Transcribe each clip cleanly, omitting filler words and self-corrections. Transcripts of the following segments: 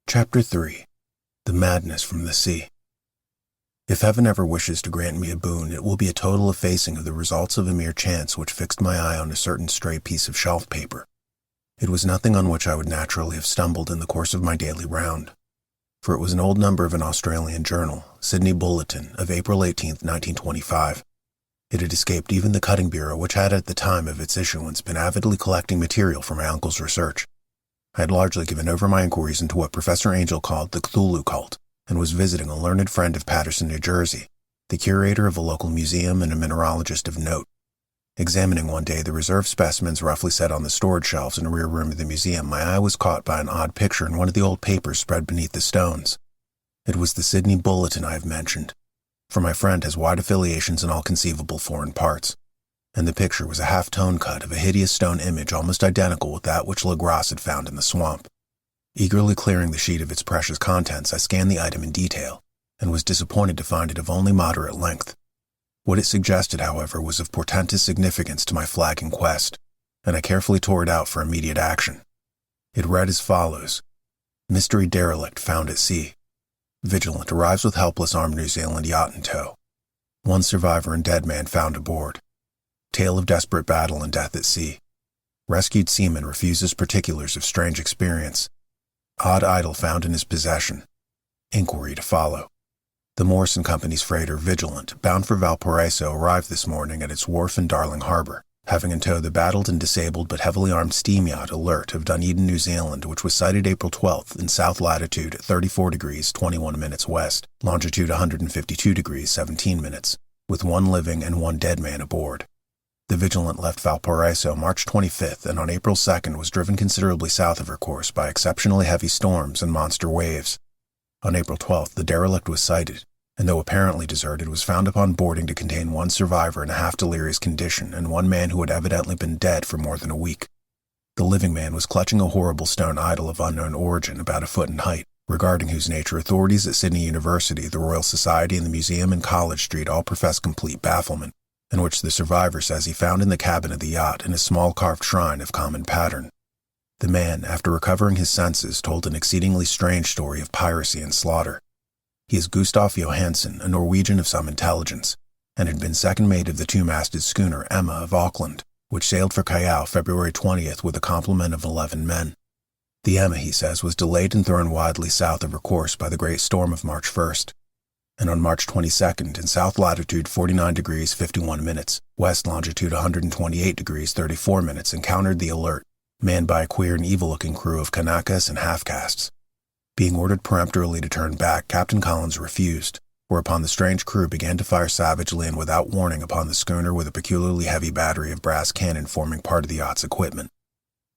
Chapter 3. The Madness from the Sea. If heaven ever wishes to grant me a boon, it will be a total effacing of the results of a mere chance which fixed my eye on a certain stray piece of shelf paper. It was nothing on which I would naturally have stumbled in the course of my daily round, for it was an old number of an Australian journal, Sydney Bulletin, of April 18, 1925. It had escaped even the cutting bureau, which had at the time of its issuance been avidly collecting material for my uncle's research. I had largely given over my inquiries into what Professor Angel called the Cthulhu cult, and was visiting a learned friend of Paterson, New Jersey, the curator of a local museum and a mineralogist of note. Examining one day the reserve specimens roughly set on the storage shelves in a rear room of the museum, my eye was caught by an odd picture in one of the old papers spread beneath the stones. It was the Sydney Bulletin I have mentioned, for my friend has wide affiliations in all conceivable foreign parts, and the picture was a half-tone cut of a hideous stone image almost identical with that which Legras had found in the swamp. Eagerly clearing the sheet of its precious contents, I scanned the item in detail, and was disappointed to find it of only moderate length. What it suggested, however, was of portentous significance to my flagging quest, and I carefully tore it out for immediate action. It read as follows: Mystery derelict found at sea. Vigilant arrives with helpless armed New Zealand yacht in tow. One survivor and dead man found aboard. Tale of desperate battle and death at sea. Rescued seaman refuses particulars of strange experience. Odd idol found in his possession. Inquiry to follow. The Morrison Company's freighter Vigilant, bound for Valparaiso, arrived this morning at its wharf in Darling Harbor, having in tow the battled and disabled but heavily armed steam yacht Alert of Dunedin, New Zealand, which was sighted April 12th in south latitude at 34 degrees 21 minutes west, longitude 152 degrees 17 minutes, with one living and one dead man aboard. The Vigilant left Valparaiso March 25th and on April 2nd was driven considerably south of her course by exceptionally heavy storms and monster waves. On April 12th, the derelict was sighted, and though apparently deserted, was found upon boarding to contain one survivor in a half-delirious condition and one man who had evidently been dead for more than a week. The living man was clutching a horrible stone idol of unknown origin, about a foot in height, regarding whose nature authorities at Sydney University, the Royal Society, and the museum in College Street all profess complete bafflement, and which the survivor says he found in the cabin of the yacht in a small carved shrine of common pattern. The man, after recovering his senses, told an exceedingly strange story of piracy and slaughter. He is Gustav Johansen, a Norwegian of some intelligence, and had been second mate of the two-masted schooner Emma of Auckland, which sailed for Callao February 20th with a complement of 11 men. The Emma, he says, was delayed and thrown widely south of her course by the great storm of March 1st. And on March 22nd, in south latitude 49 degrees 51 minutes, west longitude 128 degrees 34 minutes, encountered the Alert, manned by a queer and evil-looking crew of Kanakas and half-castes. Being ordered peremptorily to turn back, Captain Collins refused, whereupon the strange crew began to fire savagely and without warning upon the schooner with a peculiarly heavy battery of brass cannon forming part of the yacht's equipment.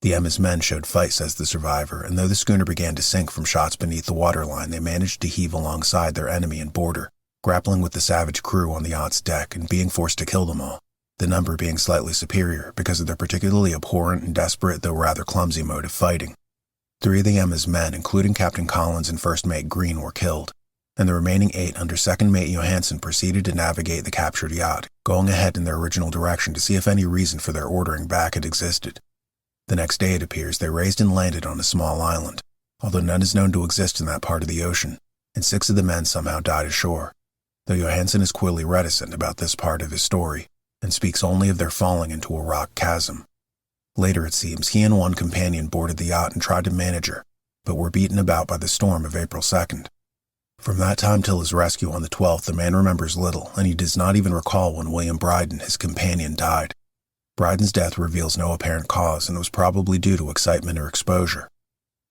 The Emma's men showed fight, says the survivor, and though the schooner began to sink from shots beneath the waterline, they managed to heave alongside their enemy and boarder, grappling with the savage crew on the yacht's deck and being forced to kill them all, the number being slightly superior because of their particularly abhorrent and desperate though rather clumsy mode of fighting. 3 of the Emma's men, including Captain Collins and First Mate Green, were killed, and the remaining 8 under Second Mate Johansen proceeded to navigate the captured yacht, going ahead in their original direction to see if any reason for their ordering back had existed. The next day, it appears, they raised and landed on a small island, although none is known to exist in that part of the ocean, and 6 of the men somehow died ashore, though Johansen is queerly reticent about this part of his story, and speaks only of their falling into a rock chasm. Later, it seems, he and one companion boarded the yacht and tried to manage her, but were beaten about by the storm of April 2nd. From that time till his rescue on the 12th, the man remembers little, and he does not even recall when William Bryden, his companion, died. Bryden's death reveals no apparent cause and was probably due to excitement or exposure.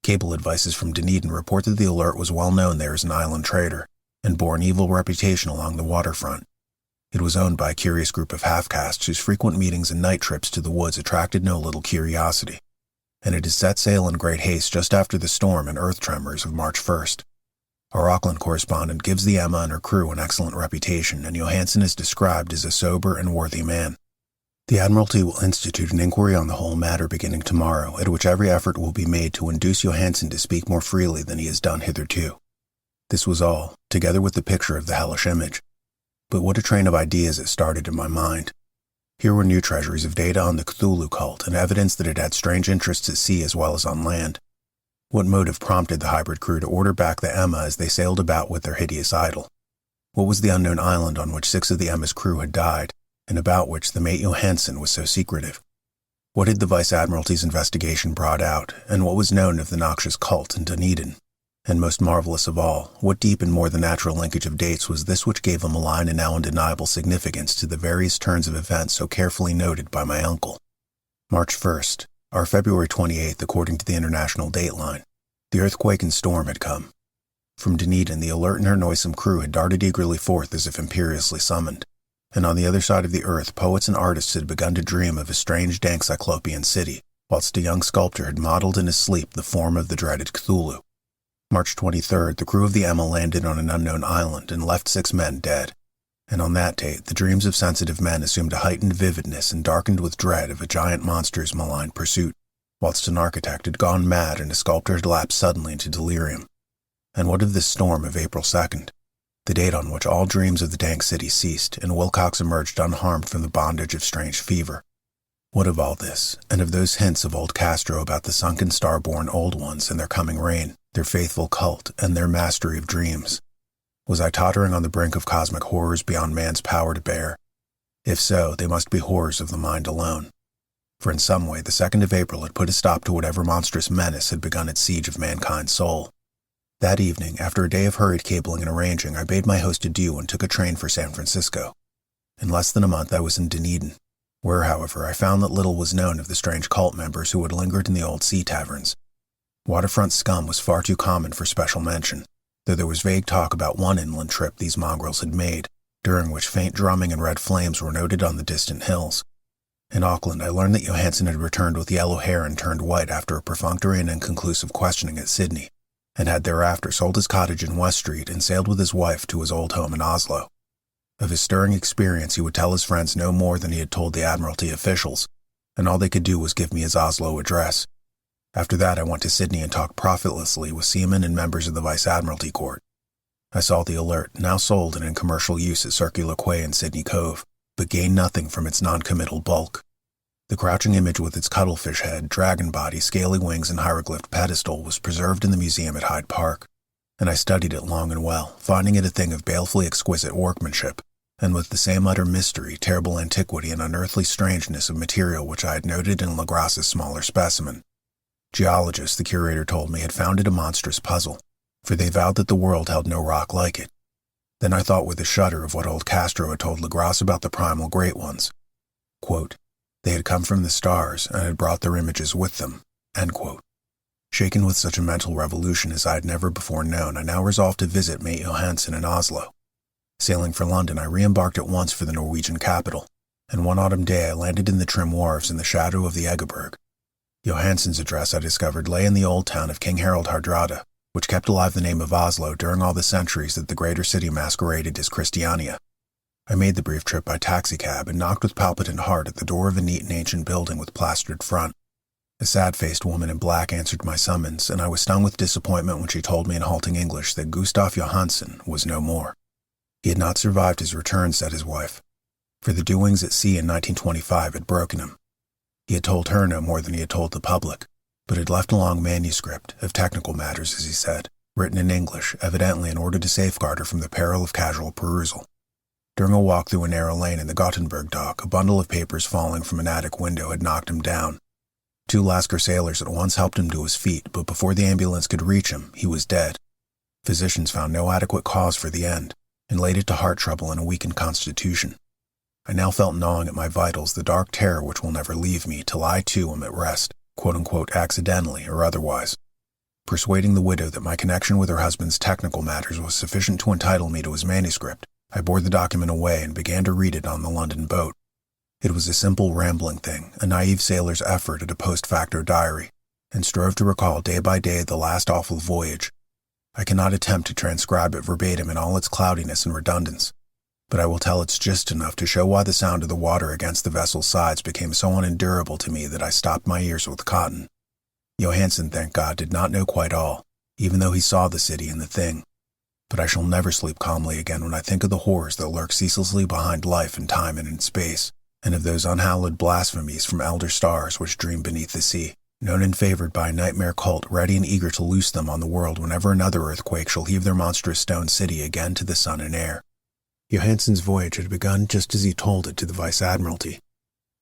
Cable advices from Dunedin report that the Alert was well known there as an island trader, and bore an evil reputation along the waterfront. It was owned by a curious group of half-castes whose frequent meetings and night trips to the woods attracted no little curiosity, and it had set sail in great haste just after the storm and earth tremors of March 1st. Our Auckland correspondent gives the Emma and her crew an excellent reputation, and Johansen is described as a sober and worthy man. The Admiralty will institute an inquiry on the whole matter beginning tomorrow, at which every effort will be made to induce Johansen to speak more freely than he has done hitherto. This was all, together with the picture of the hellish image. But what a train of ideas it started in my mind. Here were new treasuries of data on the Cthulhu cult and evidence that it had strange interests at sea as well as on land. What motive prompted the hybrid crew to order back the Emma as they sailed about with their hideous idol? What was the unknown island on which 6 of the Emma's crew had died, and about which the mate Johansen was so secretive? What had the Vice Admiralty's investigation brought out, and what was known of the noxious cult in Dunedin? And most marvelous of all, what deep and more than natural linkage of dates was this which gave a malign and now undeniable significance to the various turns of events so carefully noted by my uncle? March 1st, or February 28th according to the international dateline. The earthquake and storm had come. From Dunedin, the alert and her noisome crew had darted eagerly forth as if imperiously summoned. And on the other side of the earth, poets and artists had begun to dream of a strange, dank cyclopean city, whilst a young sculptor had modelled in his sleep the form of the dreaded Cthulhu. March 23rd, the crew of the Emma landed on an unknown island and left 6 men dead. And on that date, the dreams of sensitive men assumed a heightened vividness and darkened with dread of a giant monster's malign pursuit, whilst an architect had gone mad and a sculptor had lapsed suddenly into delirium. And what of this storm of April 2nd? The date on which all dreams of the dank city ceased, and Wilcox emerged unharmed from the bondage of strange fever. What of all this, and of those hints of old Castro about the sunken star-born old ones and their coming reign, their faithful cult, and their mastery of dreams? Was I tottering on the brink of cosmic horrors beyond man's power to bear? If so, they must be horrors of the mind alone. For in some way, the 2nd of April had put a stop to whatever monstrous menace had begun its siege of mankind's soul. That evening, after a day of hurried cabling and arranging, I bade my host adieu and took a train for San Francisco. In less than a month I was in Dunedin, where, however, I found that little was known of the strange cult members who had lingered in the old sea taverns. Waterfront scum was far too common for special mention, though there was vague talk about one inland trip these mongrels had made, during which faint drumming and red flames were noted on the distant hills. In Auckland, I learned that Johansen had returned with yellow hair and turned white after a perfunctory and inconclusive questioning at Sydney, and had thereafter sold his cottage in West Street and sailed with his wife to his old home in Oslo. Of his stirring experience he would tell his friends no more than he had told the Admiralty officials, and all they could do was give me his Oslo address. After that I went to Sydney and talked profitlessly with seamen and members of the Vice Admiralty Court. I saw the Alert, now sold and in commercial use at Circular Quay in Sydney Cove, but gained nothing from its non-committal bulk. The crouching image with its cuttlefish head, dragon body, scaly wings, and hieroglyphed pedestal was preserved in the museum at Hyde Park, and I studied it long and well, finding it a thing of balefully exquisite workmanship, and with the same utter mystery, terrible antiquity, and unearthly strangeness of material which I had noted in Lagrasse's smaller specimen. Geologists, the curator told me, had found it a monstrous puzzle, for they vowed that the world held no rock like it. Then I thought with a shudder of what old Castro had told Lagrasse about the primal great ones. Quote, "They had come from the stars and had brought their images with them." End quote. Shaken with such a mental revolution as I had never before known, I now resolved to visit mate Johansen in Oslo. Sailing for London, I re-embarked at once for the Norwegian capital, and one autumn day I landed in the trim wharves in the shadow of the Egeberg. Johansen's address, I discovered, lay in the old town of King Harald Hardrada, which kept alive the name of Oslo during all the centuries that the greater city masqueraded as Christiania. I made the brief trip by taxicab and knocked with palpitant heart at the door of a neat and ancient building with plastered front. A sad-faced woman in black answered my summons, and I was stung with disappointment when she told me in halting English that Gustav Johansen was no more. He had not survived his return, said his wife, for the doings at sea in 1925 had broken him. He had told her no more than he had told the public, but had left a long manuscript, of technical matters as he said, written in English, evidently in order to safeguard her from the peril of casual perusal. During a walk through a narrow lane in the Gothenburg dock, a bundle of papers falling from an attic window had knocked him down. 2 Lascar sailors at once helped him to his feet, but before the ambulance could reach him, he was dead. Physicians found no adequate cause for the end, and laid it to heart trouble and a weakened constitution. I now felt gnawing at my vitals the dark terror which will never leave me till I too am at rest, quote-unquote accidentally or otherwise. Persuading the widow that my connection with her husband's technical matters was sufficient to entitle me to his manuscript, I bore the document away and began to read it on the London boat. It was a simple, rambling thing, a naive sailor's effort at a post-facto diary, and strove to recall day by day the last awful voyage. I cannot attempt to transcribe it verbatim in all its cloudiness and redundance, but I will tell its gist enough to show why the sound of the water against the vessel's sides became so unendurable to me that I stopped my ears with cotton. Johansen, thank God, did not know quite all, even though he saw the city and the thing. But I shall never sleep calmly again when I think of the horrors that lurk ceaselessly behind life and time and in space, and of those unhallowed blasphemies from elder stars which dream beneath the sea. known and favored by a nightmare cult ready and eager to loose them on the world whenever another earthquake shall heave their monstrous stone city again to the sun and air. Johansen's voyage had begun just as he told it to the Vice-Admiralty.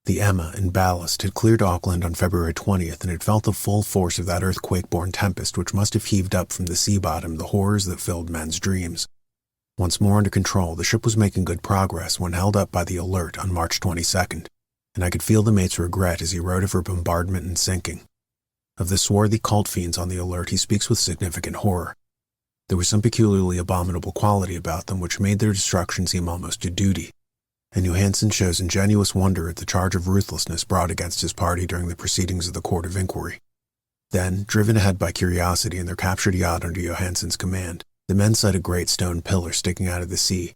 The Emma in ballast had cleared Auckland on February 20th and had felt the full force of that earthquake-born tempest which must have heaved up from the sea bottom the horrors that filled men's dreams. Once more under control, the ship was making good progress when held up by the Alert on March 22nd, and I could feel the mate's regret as he wrote of her bombardment and sinking. Of the swarthy cult fiends on the Alert he speaks with significant horror. There was some peculiarly abominable quality about them which made their destruction seem almost a duty, and Johansen shows ingenuous wonder at the charge of ruthlessness brought against his party during the proceedings of the Court of Inquiry. Then, driven ahead by curiosity in their captured yacht under Johansen's command, the men sight a great stone pillar sticking out of the sea,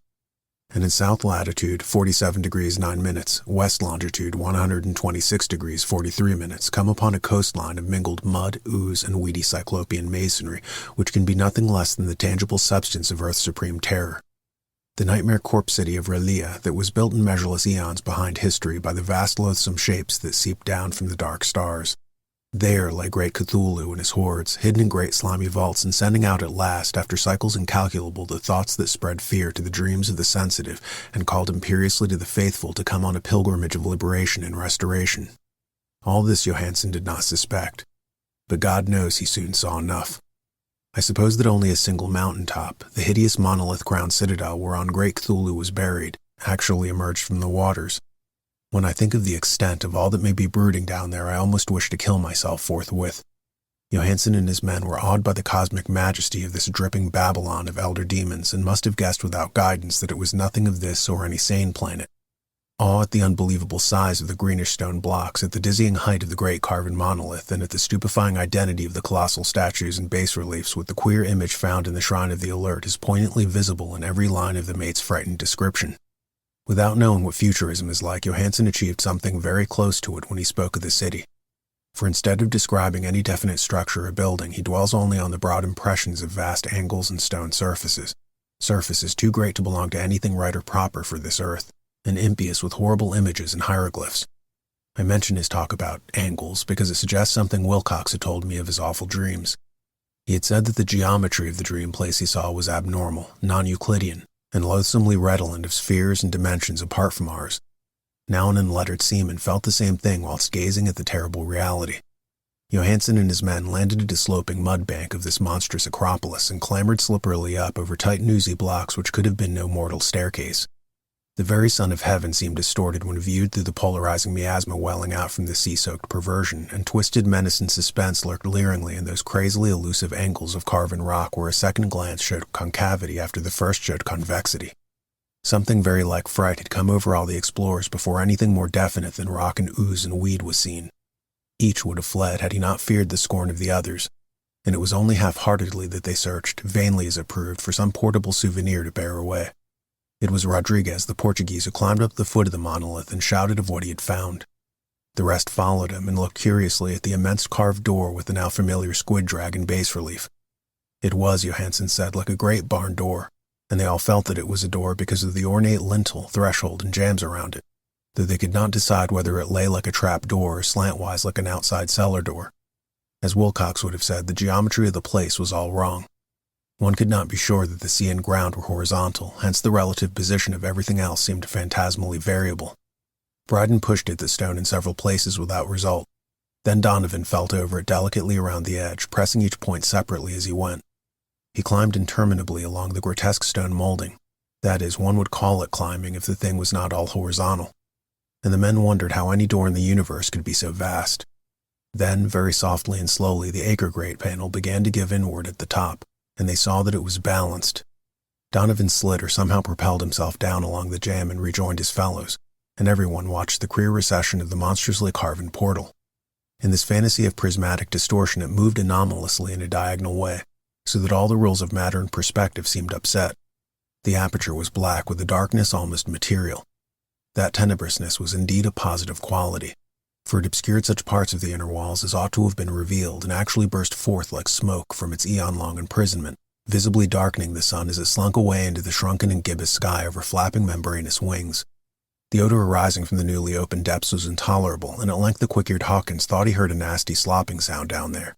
and in south latitude 47 degrees 9 minutes, west longitude 126 degrees 43 minutes, come upon a coastline of mingled mud, ooze, and weedy cyclopean masonry, which can be nothing less than the tangible substance of Earth's supreme terror. The nightmare corpse city of Relia that was built in measureless eons behind history by the vast loathsome shapes that seeped down from the dark stars. There lay great Cthulhu and his hordes, hidden in great slimy vaults and sending out at last, after cycles incalculable, the thoughts that spread fear to the dreams of the sensitive and called imperiously to the faithful to come on a pilgrimage of liberation and restoration. All this Johansen did not suspect, but God knows he soon saw enough. I suppose that only a single mountaintop, the hideous monolith-crowned citadel whereon great Cthulhu was buried, actually emerged from the waters. When I think of the extent of all that may be brooding down there, I almost wish to kill myself forthwith. Johansen and his men were awed by the cosmic majesty of this dripping Babylon of elder demons and must have guessed without guidance that it was nothing of this or any sane planet. Awe at the unbelievable size of the greenish stone blocks, at the dizzying height of the great carven monolith, and at the stupefying identity of the colossal statues and bas-reliefs with the queer image found in the Shrine of the Alert is poignantly visible in every line of the mate's frightened description. Without knowing what futurism is like, Johansen achieved something very close to it when he spoke of the city. For instead of describing any definite structure or building, he dwells only on the broad impressions of vast angles and stone surfaces, surfaces too great to belong to anything right or proper for this earth, and impious with horrible images and hieroglyphs. I mention his talk about angles because it suggests something Wilcox had told me of his awful dreams. He had said that the geometry of the dream place he saw was abnormal, non-Euclidean, and loathsomely redolent of spheres and dimensions apart from ours. Now an unlettered seaman felt the same thing whilst gazing at the terrible reality. Johansen and his men landed at a sloping mud bank of this monstrous acropolis and clambered slipperily up over tight and oozy blocks which could have been no mortal staircase. The very sun of heaven seemed distorted when viewed through the polarizing miasma welling out from the sea-soaked perversion, and twisted menace and suspense lurked leeringly in those crazily elusive angles of carven rock where a second glance showed concavity after the first showed convexity. Something very like fright had come over all the explorers before anything more definite than rock and ooze and weed was seen. Each would have fled had he not feared the scorn of the others, and it was only half-heartedly that they searched, vainly as it proved, for some portable souvenir to bear away. It was Rodriguez, the Portuguese, who climbed up the foot of the monolith and shouted of what he had found. The rest followed him and looked curiously at the immense carved door with the now familiar squid dragon bas-relief. It was, Johansen said, like a great barn door, and they all felt that it was a door because of the ornate lintel, threshold, and jambs around it, though they could not decide whether it lay like a trap door or slantwise like an outside cellar door. As Wilcox would have said, the geometry of the place was all wrong. One could not be sure that the sea and ground were horizontal, hence the relative position of everything else seemed phantasmally variable. Bryden pushed at the stone in several places without result. Then Donovan felt over it delicately around the edge, pressing each point separately as he went. He climbed interminably along the grotesque stone molding. That is, one would call it climbing if the thing was not all horizontal. And the men wondered how any door in the universe could be so vast. Then, very softly and slowly, the acre grate panel began to give inward at the top, and they saw that it was balanced. Donovan slid or somehow propelled himself down along the jamb and rejoined his fellows, and everyone watched the queer recession of the monstrously carven portal. In this fantasy of prismatic distortion it moved anomalously in a diagonal way, so that all the rules of matter and perspective seemed upset. The aperture was black with a darkness almost material. That tenebrousness was indeed a positive quality, for it obscured such parts of the inner walls as ought to have been revealed and actually burst forth like smoke from its eon-long imprisonment, visibly darkening the sun as it slunk away into the shrunken and gibbous sky over flapping membranous wings. The odor arising from the newly opened depths was intolerable, and at length the quick-eared Hawkins thought he heard a nasty slopping sound down there.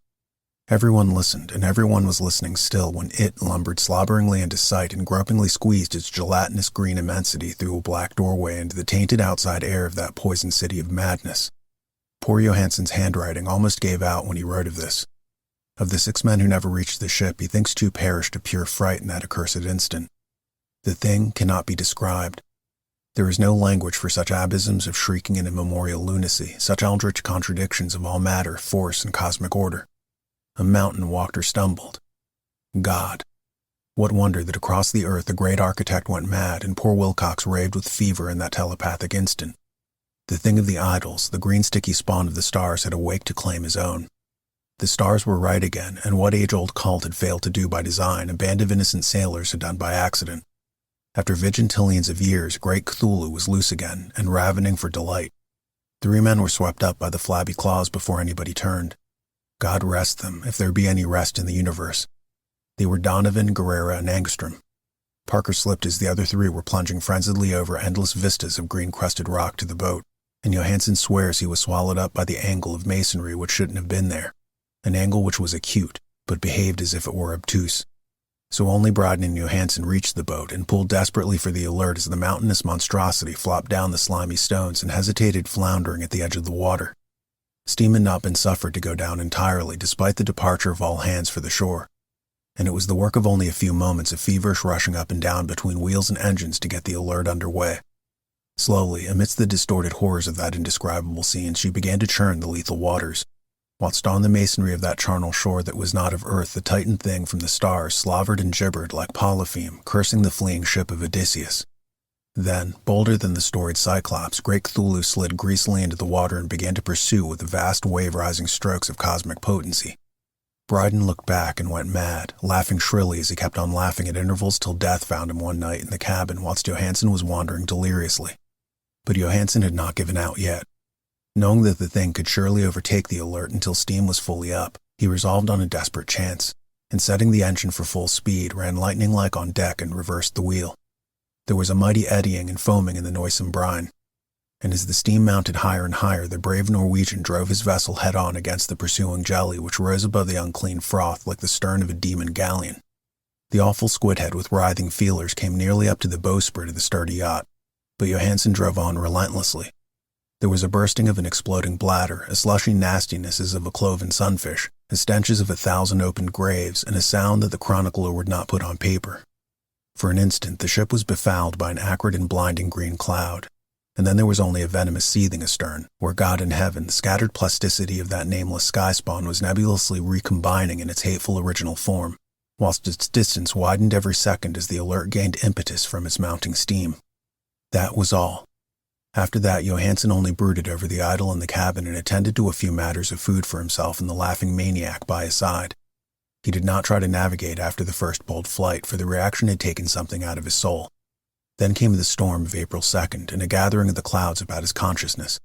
Everyone listened, and everyone was listening still when it lumbered slobberingly into sight and gropingly squeezed its gelatinous green immensity through a black doorway into the tainted outside air of that poisoned city of madness. Poor Johansen's handwriting almost gave out when he wrote of this. Of the 6 men who never reached the ship, he thinks 2 perished of pure fright in that accursed instant. The thing cannot be described. There is no language for such abysms of shrieking and immemorial lunacy, such eldritch contradictions of all matter, force, and cosmic order. A mountain walked or stumbled. God. What wonder that across the earth the great architect went mad and poor Wilcox raved with fever in that telepathic instant. The thing of the idols, the green sticky spawn of the stars, had awaked to claim his own. The stars were right again, and what age-old cult had failed to do by design, a band of innocent sailors had done by accident. After vigintillions of years, great Cthulhu was loose again, and ravening for delight. 3 men were swept up by the flabby claws before anybody turned. God rest them, if there be any rest in the universe. They were Donovan, Guerrera, and Angstrom. Parker slipped as the other 3 were plunging frenziedly over endless vistas of green-crusted rock to the boat, and Johansen swears he was swallowed up by the angle of masonry which shouldn't have been there, an angle which was acute, but behaved as if it were obtuse. So only Bryden and Johansen reached the boat and pulled desperately for the alert as the mountainous monstrosity flopped down the slimy stones and hesitated floundering at the edge of the water. Steam had not been suffered to go down entirely, despite the departure of all hands for the shore, and it was the work of only a few moments of feverish rushing up and down between wheels and engines to get the alert under way. Slowly, amidst the distorted horrors of that indescribable scene, she began to churn the lethal waters, whilst on the masonry of that charnel shore that was not of earth the titan thing from the stars slavered and gibbered like Polypheme, cursing the fleeing ship of Odysseus. Then, bolder than the storied Cyclops, great Cthulhu slid greasily into the water and began to pursue with the vast wave-rising strokes of cosmic potency. Bryden looked back and went mad, laughing shrilly as he kept on laughing at intervals till death found him one night in the cabin whilst Johansen was wandering deliriously. But Johansen had not given out yet. Knowing that the thing could surely overtake the alert until steam was fully up, he resolved on a desperate chance, and setting the engine for full speed, ran lightning-like on deck and reversed the wheel. There was a mighty eddying and foaming in the noisome brine, and as the steam mounted higher and higher, the brave Norwegian drove his vessel head-on against the pursuing jelly which rose above the unclean froth like the stern of a demon galleon. The awful squidhead with writhing feelers came nearly up to the bowsprit of the sturdy yacht, but Johansen drove on relentlessly. There was a bursting of an exploding bladder, a slushy nastiness as of a cloven sunfish, a stench as of 1,000 opened graves, and a sound that the chronicler would not put on paper. For an instant, the ship was befouled by an acrid and blinding green cloud, and then there was only a venomous seething astern, where God in heaven, the scattered plasticity of that nameless sky spawn was nebulously recombining in its hateful original form, whilst its distance widened every second as the alert gained impetus from its mounting steam. That was all. After that, Johansen only brooded over the idol in the cabin and attended to a few matters of food for himself and the laughing maniac by his side. He did not try to navigate after the first bold flight, for the reaction had taken something out of his soul. Then came the storm of April 2nd, and a gathering of the clouds about his consciousness.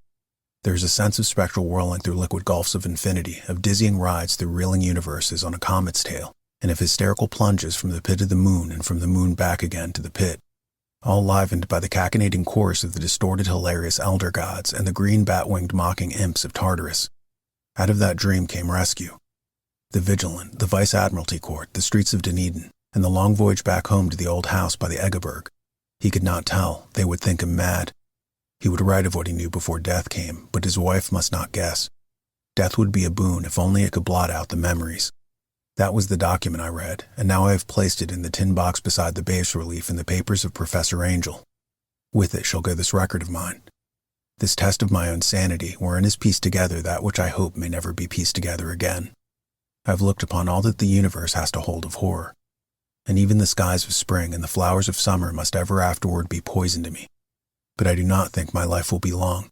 There is a sense of spectral whirling through liquid gulfs of infinity, of dizzying rides through reeling universes on a comet's tail, and of hysterical plunges from the pit of the moon and from the moon back again to the pit, all livened by the cachinnating chorus of the distorted, hilarious elder gods and the green bat-winged mocking imps of Tartarus. Out of that dream came rescue. The Vigilant, the Vice-Admiralty Court, the streets of Dunedin, and the long voyage back home to the old house by the Egeberg. He could not tell. They would think him mad. He would write of what he knew before death came, but his wife must not guess. Death would be a boon if only it could blot out the memories. That was the document I read, and now I have placed it in the tin box beside the bas-relief in the papers of Professor Angel. With it shall go this record of mine, this test of my own sanity, wherein is pieced together that which I hope may never be pieced together again. I have looked upon all that the universe has to hold of horror, and even the skies of spring and the flowers of summer must ever afterward be poison to me. But I do not think my life will be long.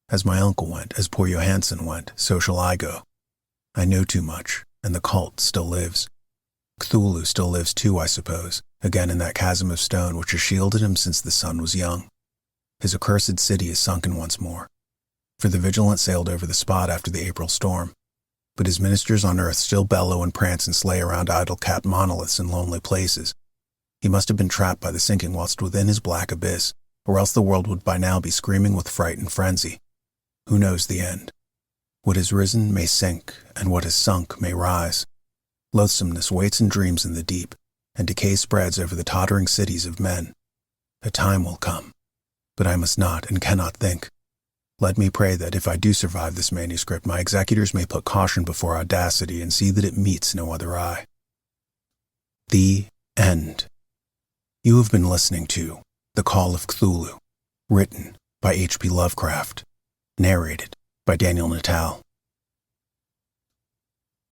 As my uncle went, as poor Johansen went, so shall I go. I know too much, and the cult still lives. Cthulhu still lives too, I suppose, again in that chasm of stone which has shielded him since the sun was young. His accursed city is sunken once more, for the Vigilant sailed over the spot after the April storm, but his ministers on earth still bellow and prance and slay around idol-capped monoliths in lonely places. He must have been trapped by the sinking whilst within his black abyss, or else the world would by now be screaming with fright and frenzy. Who knows the end? What has risen may sink, and what has sunk may rise. Loathsomeness waits and dreams in the deep, and decay spreads over the tottering cities of men. A time will come, but I must not and cannot think. Let me pray that if I do survive this manuscript, my executors may put caution before audacity and see that it meets no other eye. The End. You have been listening to The Call of Cthulhu, written by H.P. Lovecraft, narrated by Daniel Natal.